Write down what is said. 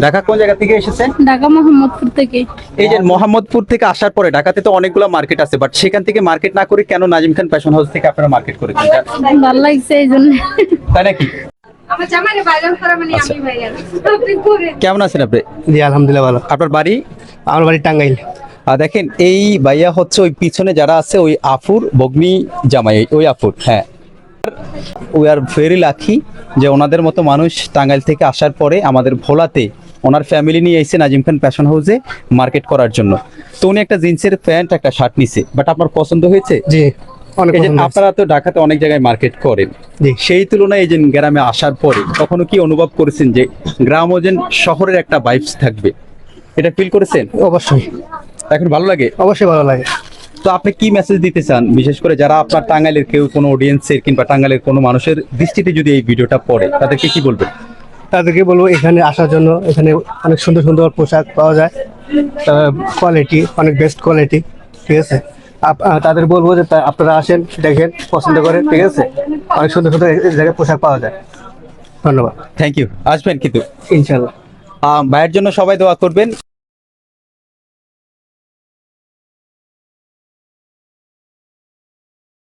ঢাকা কোন জায়গা থেকে এসেছেন? ঢাকা মোহাম্মদপুর থেকে। এই যে মোহাম্মদপুর থেকে আসার পরে ঢাকাতে তো অনেকগুলো মার্কেট আছে, বাট সেখান থেকে মার্কেট না করে কেন নাজিম খান ফ্যাশন হাউস থেকে আপনারা মার্কেট করেছেন? ভালো লাগছে এই জন্য। তাই নাকি? আচ্ছা। কেমন আছেন আপনি? জি আলহামদুলিল্লাহ ভালো। আপনার বাড়ি? আমার বাড়ি টাঙ্গাইল। দেখেন এই ভাইয়া হচ্ছে ওই পিছনে যারা আছে ওই আফুর ভগ্নি জামাই, ওই আফুর। হ্যাঁ, উই আর ভেরি লাকি যে ওনাদের মতো মানুষ টাঙ্গাইল থেকে আসার পরে আমাদের ভোলাতে ওনার ফ্যামিলি নিয়ে এসে নাজিম খান ফ্যাশন হাউসে মার্কেট করার জন্য। তো উনি একটা জিন্সের প্যান্ট একটা শার্ট নিছে, বাট আপনার পছন্দ হয়েছে? জি অনেক এই যে পছন্দ হয়েছে। আপনারা তো ঢাকাতে অনেক জায়গায় মার্কেট করেন, জি। সেই তুলনায় এই যে গ্রামে আসার পরে কখনো কি অনুভব করেছেন যে গ্রাম ও যে শহরের একটা ভাইবস থাকবে, এটা ফিল করেছেন? অবশ্যই এখন ভালো লাগে? অবশ্যই ভালো লাগে। তো আপনি কি মেসেজ দিতে চান, বিশেষ করে যারা আপনার টাঙ্গাইলের কেউ কোনো অডিয়েন্সের কিংবা টাঙ্গাইলের কোনো মানুষের দৃষ্টিতে যদি এই ভিডিওটা পড়ে, তাদেরকে কি বলবেন? তাদেরকে বলবো এখানে আসার জন্য। এখানে অনেক সুন্দর সুন্দর পোশাক পাওয়া যায়, কোয়ালিটি অনেক বেস্ট কোয়ালিটি, ঠিক আছে। তাদের বলবো যে আপনারা আসেন, দেখেন, পছন্দ করে, ঠিক আছে। অনেক সুন্দর সুন্দর এই জায়গায় পোশাক পাওয়া যায়। ধন্যবাদ। Thank you. আসবেন কিন্তু ইনশাল্লাহ। ভাইয়ের জন্য সবাই দোয়া করবেন।